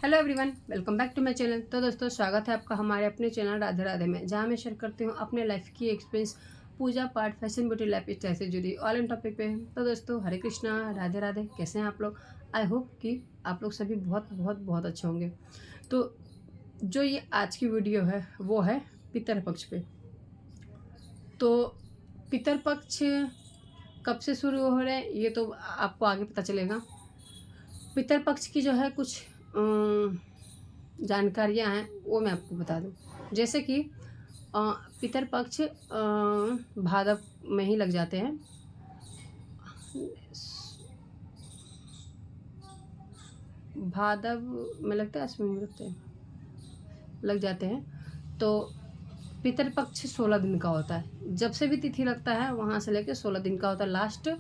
Hello everyone, welcome back to my channel. तो दोस्तों, स्वागत है आपका हमारे अपने चैनल राधे राधे में, जहां मैं शेयर करती हूं अपने लाइफ की एक्सपीरियंस पूजा पाठ, फैशन, ब्यूटी, लाइफ स्टाइल से जुड़ी ऑल इन टॉपिक पे। तो दोस्तों, हरे कृष्णा, राधे राधे। कैसे हैं आप लोग? आई होप कि आप लोग सभी बहुत बहुत बहुत अच्छे होंगे। तो जो ये आज की वीडियो है वो है पितरपक्ष पे। तो पितरपक्ष कब से शुरू हो रहे हैं ये तो आपको आगे पता चलेगा। पितरपक्ष की जो है कुछ जानकारियाँ हैं वो मैं आपको बता दूं। जैसे कि पितरपक्ष भादव में ही लग जाते हैं। भादव में लगता है, अश्विन में लगते हैं, लग जाते हैं। तो पितरपक्ष 16 दिन का होता है। जब से भी तिथि लगता है वहाँ से लेकर 16 दिन का होता है। लास्ट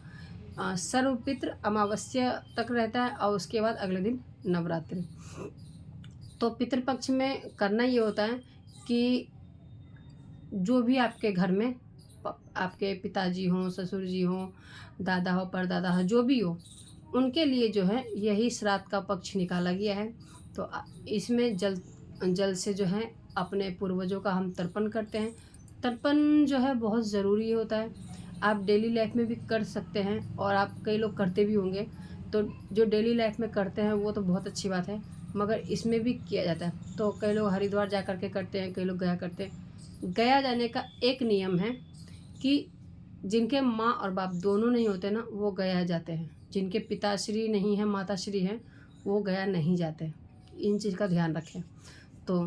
सर्वपित्र अमावस्या तक रहता है और उसके बाद अगले दिन नवरात्रि। तो पितृपक्ष में करना ये होता है कि जो भी आपके घर में आपके पिताजी हों, ससुर जी हों, दादा हो, परदादा हो, जो भी हो, उनके लिए जो है यही श्राद्ध का पक्ष निकाला गया है। तो इसमें जल जल से जो है अपने पूर्वजों का हम तर्पण करते हैं। तर्पण जो है बहुत ज़रूरी होता है। आप डेली लाइफ में भी कर सकते हैं और आप कई लोग करते भी होंगे। तो जो डेली लाइफ में करते हैं वो तो बहुत अच्छी बात है, मगर इसमें भी किया जाता है। तो कई लोग हरिद्वार जा कर के करते हैं, कई लोग गया करते हैं। गया जाने का एक नियम है कि जिनके माँ और बाप दोनों नहीं होते ना, वो गया जाते हैं। जिनके पिताश्री नहीं है, माताश्री हैं, वो गया नहीं जाते। इन चीज़ का ध्यान रखें। तो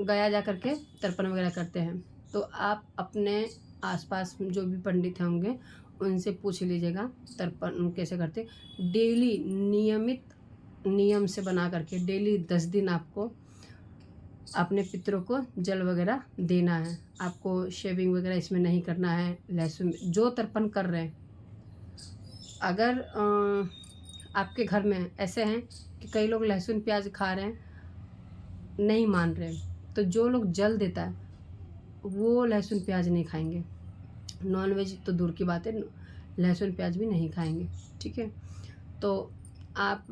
गया जा कर के तर्पण वगैरह करते हैं। तो आप अपने आसपास जो भी पंडित होंगे उनसे पूछ लीजिएगा तर्पण कैसे करते। डेली नियमित नियम से बना करके डेली 10 दिन आपको अपने पितरों को जल वगैरह देना है। आपको शेविंग वगैरह इसमें नहीं करना है। लहसुन जो तर्पण कर रहे हैं, अगर आपके घर में ऐसे हैं कि कई लोग लहसुन प्याज खा रहे हैं, नहीं मान रहे, तो जो लोग जल देता है वो लहसुन प्याज नहीं खाएंगे। नॉनवेज तो दूर की बात है, लहसुन प्याज भी नहीं खाएंगे। ठीक है। तो आप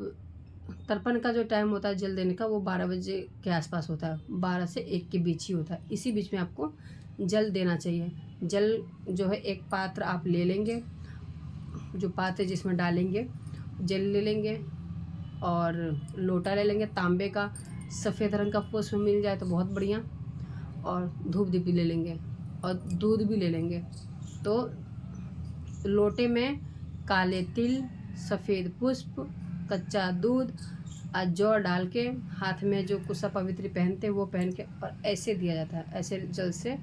तर्पण का जो टाइम होता है जल देने का, वो 12 बजे के आसपास होता है। 12 से 1 के बीच ही होता है। इसी बीच में आपको जल देना चाहिए। जल जो है एक पात्र आप ले लेंगे, जो पात्र जिसमें डालेंगे जल ले लेंगे, और लोटा ले लेंगे तांबे का। सफ़ेद रंग का पुष्प मिल जाए तो बहुत बढ़िया। और धूप दीप भी ले लेंगे और दूध भी ले लेंगे। तो लोटे में काले तिल, सफ़ेद पुष्प, कच्चा दूध और जौ डाल के, हाथ में जो कुसा पवित्री पहनते हैं वो पहन के, और ऐसे दिया जाता है। ऐसे जल से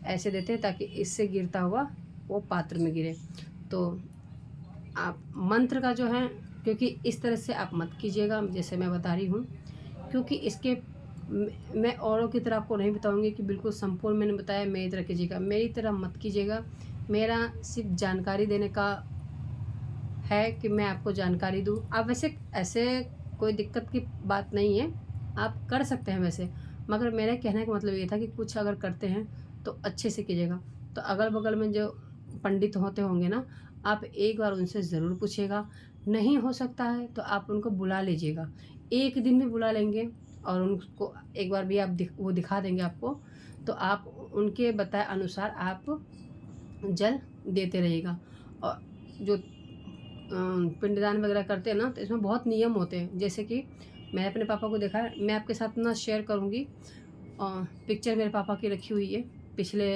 ऐसे देते हैं ताकि इससे गिरता हुआ वो पात्र में गिरे। तो आप मंत्र का जो है, क्योंकि इस तरह से आप मत कीजिएगा जैसे मैं बता रही हूँ, क्योंकि इसके मैं औरों की तरह आपको नहीं बताऊंगी कि बिल्कुल संपूर्ण मैंने बताया मेरी तरह कीजिएगा। मेरी तरह मत कीजिएगा। मेरा सिर्फ जानकारी देने का है कि मैं आपको जानकारी दूँ। आप वैसे ऐसे कोई दिक्कत की बात नहीं है, आप कर सकते हैं वैसे, मगर मेरे कहने का मतलब ये था कि कुछ अगर करते हैं तो अच्छे से कीजिएगा। तो अगल बगल में जो पंडित होते होंगे ना, आप एक बार उनसे ज़रूर पूछिएगा। नहीं हो सकता है तो आप उनको बुला लीजिएगा। एक दिन भी बुला लेंगे और उनको एक बार भी आप वो दिखा देंगे आपको, तो आप उनके बताए अनुसार आप जल देते रहिएगा। और जो पिंडदान वगैरह करते हैं ना, तो इसमें बहुत नियम होते हैं। जैसे कि मैंने अपने पापा को देखा है, मैं आपके साथ ना शेयर करूँगी। पिक्चर मेरे पापा की रखी हुई है पिछले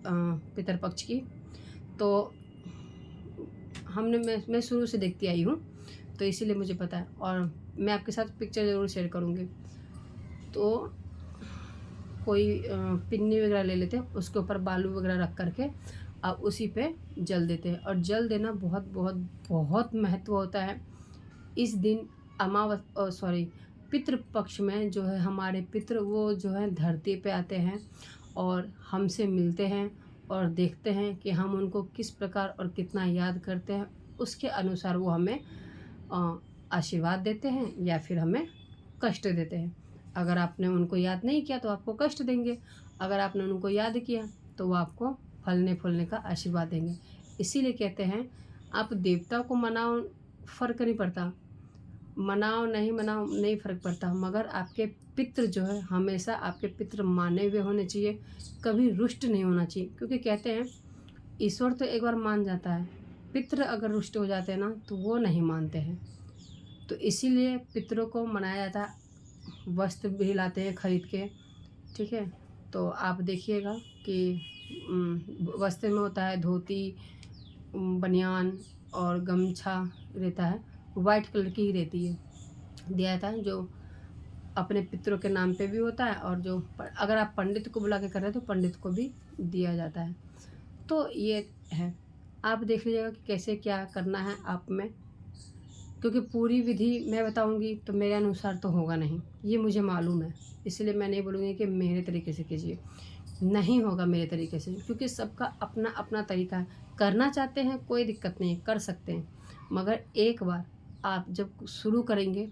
पितरपक्ष की। तो मैं शुरू से देखती आई हूँ, तो इसीलिए मुझे पता है, और मैं आपके साथ पिक्चर ज़रूर शेयर करूँगी। तो कोई पिन्नी वगैरह ले लेते हैं, उसके ऊपर बालू वगैरह रख करके आप उसी पे जल देते हैं। और जल देना बहुत बहुत बहुत महत्व होता है। इस दिन पितृपक्ष में जो है हमारे पितृ वो जो है धरती पे आते हैं और हमसे मिलते हैं और देखते हैं कि हम उनको किस प्रकार और कितना याद करते हैं। उसके अनुसार वो हमें आशीर्वाद देते हैं या फिर हमें कष्ट देते हैं। अगर आपने उनको याद नहीं किया तो आपको कष्ट देंगे, अगर आपने उनको याद किया तो वो आपको फलने फूलने का आशीर्वाद देंगे। इसीलिए कहते हैं आप देवता को मनाओ, फ़र्क नहीं पड़ता। मनाओ नहीं मनाओ नहीं फ़र्क पड़ता, मगर आपके पितृ जो है हमेशा आपके पितृ माने हुए होने चाहिए, कभी रुष्ट नहीं होना चाहिए। क्योंकि कहते हैं ईश्वर तो एक बार मान जाता है, पितृ अगर रुष्ट हो जाते हैं ना तो वो नहीं मानते हैं। तो इसीलिए पितरों को मनाया जाता है, वस्त्र भी लाते हैं खरीद के, ठीक है। तो आप देखिएगा कि वस्त्र में होता है धोती, बनियान और गमछा रहता है, वाइट कलर की ही रहती है, दिया जाता है, जो अपने पितरों के नाम पे भी होता है, और जो अगर आप पंडित को बुला के कर रहे हैं तो पंडित को भी दिया जाता है। तो ये है, आप देख लीजिएगा कि कैसे क्या करना है आप में, क्योंकि पूरी विधि मैं बताऊंगी तो मेरे अनुसार तो होगा नहीं, ये मुझे मालूम है। इसलिए मैं नहीं बोलूँगी कि मेरे तरीके से कीजिए, नहीं होगा मेरे तरीके से, क्योंकि सबका अपना अपना तरीका है। करना चाहते हैं कोई दिक्कत नहीं, कर सकते हैं, मगर एक बार आप जब शुरू करेंगे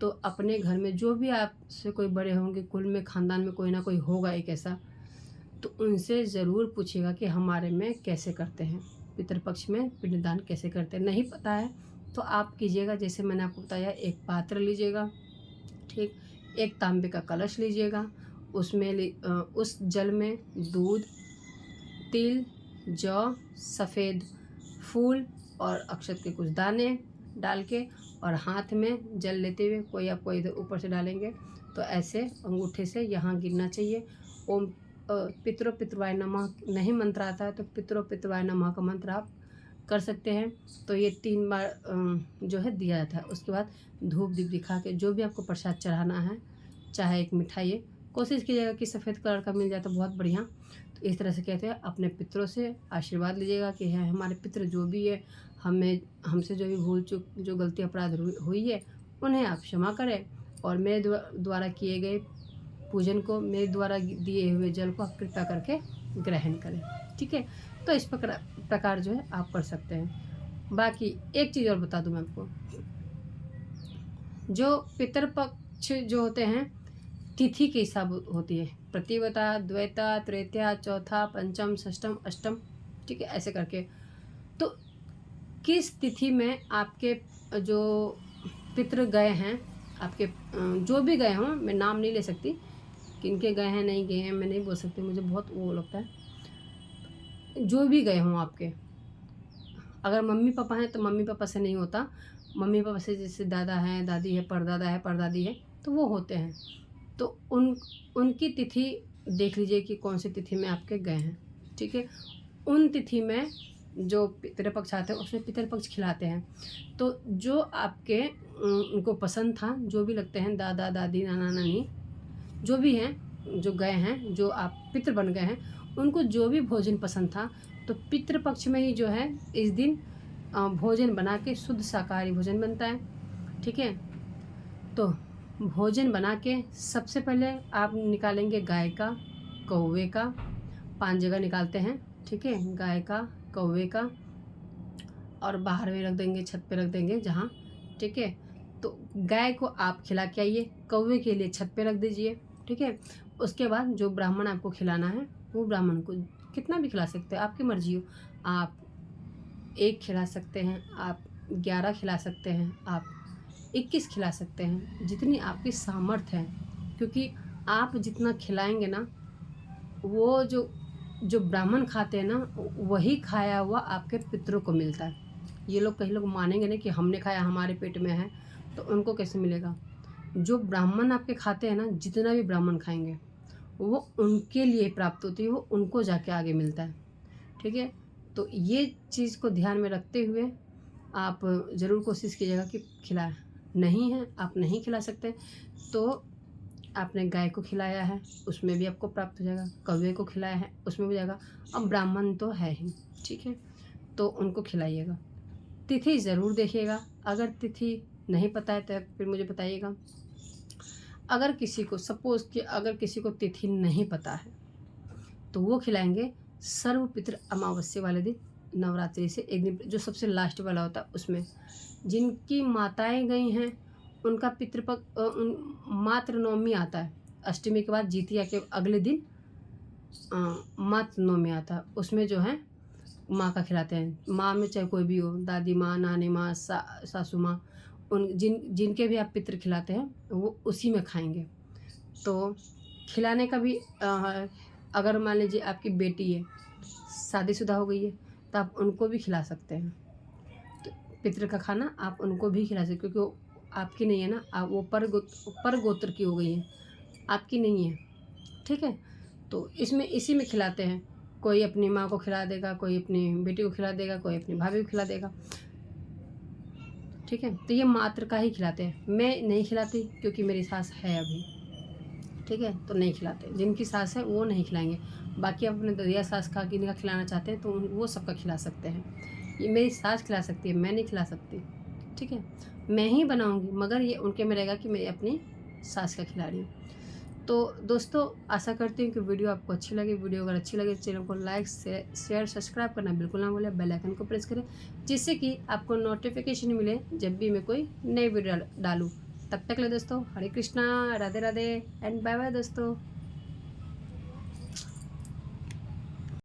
तो अपने घर में जो भी आपसे कोई बड़े होंगे, कुल में ख़ानदान में कोई ना कोई होगा एक ऐसा, तो उनसे ज़रूर पूछिएगा कि हमारे में कैसे करते हैं, पितृपक्ष में पिंडदान कैसे करते हैं। नहीं पता है तो आप कीजिएगा, जैसे मैंने आपको बताया, एक पात्र लीजिएगा, ठीक, एक तांबे का कलश लीजिएगा, उसमें उस जल में दूध, तिल, जौ, सफ़ेद फूल और अक्षत के कुछ दाने डाल के, और हाथ में जल लेते हुए कोई आपको इधर ऊपर से डालेंगे तो ऐसे अंगूठे से यहाँ गिरना चाहिए। ओम पितरो पितृवाय नमः नहीं मंत्र आता है तो पितरो पितृवाय नमः का मंत्र आप कर सकते हैं। तो ये 3 बार जो है दिया जाता है। उसके बाद धूप दीप दिखा के जो भी आपको प्रसाद चढ़ाना है, चाहे एक मिठाई है, कोशिश कीजिएगा कि सफ़ेद कलर का मिल जाए तो बहुत बढ़िया। तो इस तरह से कहते हैं, अपने पितरों से आशीर्वाद लीजिएगा कि है हमारे पितृ जो भी है, हमसे जो भी भूल चूक जो गलती अपराध हुई है उन्हें आप क्षमा करें, और मेरे द्वारा किए गए पूजन को, मेरे द्वारा दिए हुए जल को आप कृपया करके ग्रहण करें, ठीक है। तो इस प्रकार जो है आप कर सकते हैं। बाकी एक चीज़ और बता दूं मैं आपको, जो पितृपक्ष जो होते हैं तिथि के हिसाब होती है, प्रतिवता, द्वैता, तृतीया, चौथा, पंचम, षष्ठम, अष्टम, ठीक है, ऐसे करके। तो किस तिथि में आपके जो पितृ गए हैं, आपके जो भी गए हों, मैं नाम नहीं ले सकती किनके गए हैं नहीं गए हैं, मैं नहीं बोल सकती, मुझे बहुत वो लगता है। जो भी गए हों आपके, अगर मम्मी पापा हैं तो मम्मी पापा से नहीं होता, मम्मी पापा से जैसे दादा है, दादी है, परदादा है, परदादी है, तो वो होते हैं। तो उनकी तिथि देख लीजिए कि कौन सी तिथि में आपके गए हैं, ठीक है। उन तिथि में जो पितृपक्ष आते हैं उसमें पितृपक्ष खिलाते हैं। तो जो आपके उनको पसंद था, जो भी लगते हैं, दादा दादी, नाना नानी, जो भी हैं, जो गए हैं, जो आप पितृ बन गए हैं, उनको जो भी भोजन पसंद था, तो पितृपक्ष में ही जो है इस दिन भोजन बना के, शुद्ध शाकाहारी भोजन बनता है, ठीक है। तो भोजन बना के सबसे पहले आप निकालेंगे गाय का, कौवे का, 5 जगह निकालते हैं, ठीक है, गाय का, कौवे का, और बाहर में रख देंगे, छत पे रख देंगे जहाँ, ठीक है। तो गाय को आप खिला के आइए, कौवे के लिए छत पे रख दीजिए, ठीक है। उसके बाद जो ब्राह्मण आपको खिलाना है वो ब्राह्मण को कितना भी खिला सकते हैं, आपकी मर्जी हो। आप 1 खिला सकते हैं, आप 11 खिला सकते हैं, आप 21 खिला सकते हैं, जितनी आपकी सामर्थ्य है। क्योंकि आप जितना खिलाएंगे ना, वो जो ब्राह्मण खाते हैं ना, वही खाया हुआ आपके पितरों को मिलता है। ये लोग कई लोग मानेंगे ना कि हमने खाया, हमारे पेट में है, तो उनको कैसे मिलेगा। जो ब्राह्मण आपके खाते हैं ना, जितना भी ब्राह्मण खाएंगे वो उनके लिए प्राप्त होती है, वो उनको जाके आगे मिलता है, ठीक है। तो ये चीज़ को ध्यान में रखते हुए आप ज़रूर कोशिश कीजिएगा कि खिलाएं। नहीं है, आप नहीं खिला सकते तो आपने गाय को खिलाया है उसमें भी आपको प्राप्त हो जाएगा, कौवे को खिलाया है उसमें भी जाएगा, अब ब्राह्मण तो है ही, ठीक है, तो उनको खिलाइएगा। तिथि ज़रूर देखिएगा, अगर तिथि नहीं पता है तो फिर मुझे बताइएगा। अगर किसी को सपोज़ कि अगर किसी को तिथि नहीं पता है तो वो खिलाएंगे सर्वपितृ अमावस्या वाले दिन, नवरात्रि से एक दिन जो सबसे लास्ट वाला होता है उसमें। जिनकी माताएं गई हैं उनका मातृ नवमी आता है, अष्टमी के बाद जितिया के अगले दिन मातृ नवमी आता है। उसमें जो है माँ का खिलाते हैं, माँ में चाहे कोई भी हो, दादी माँ, नानी माँ, सासू माँ, उन जिनके भी आप पितर खिलाते हैं वो उसी में खाएंगे। तो खिलाने का भी अगर मान लीजिए आपकी बेटी है, शादीशुदा हो गई है, तो आप उनको भी खिला सकते हैं। तो पितर का खाना आप उनको भी खिला सकते, क्योंकि वो आपकी नहीं है ना, आप वो पर गोत्र की हो गई है, आपकी नहीं है। ठीक है, तो इसमें इसी में खिलाते हैं। कोई अपनी माँ को खिला देगा, कोई अपनी बेटी को खिला देगा, कोई अपनी भाभी को खिला देगा। ठीक है, तो ये मात्र का ही खिलाते हैं। मैं नहीं खिलाती क्योंकि मेरी सास है अभी। ठीक है, तो नहीं खिलाते। जिनकी सास है वो नहीं खिलाएंगे। बाकी आप अपने ददिया सास का किन्हीं का खिलाना चाहते हैं तो वो सबका खिला सकते हैं। ये मेरी सास खिला सकती है, मैं नहीं खिला सकती। ठीक है, मैं ही बनाऊंगी, मगर ये उनके में रहेगा कि मैं अपनी सास का खिला रही हूँ। तो दोस्तों, आशा करती हूँ कि वीडियो आपको अच्छी लगे। वीडियो अगर अच्छी लगे तो चैनल को लाइक शेयर सब्सक्राइब करना बिल्कुल ना भूलें। बेल आइकन को प्रेस करें जिससे कि आपको नोटिफिकेशन मिले जब भी मैं कोई नई वीडियो डालूँ। तब तक ले दोस्तों, Hare Krishna, Radhe Radhe and bye bye दोस्तों।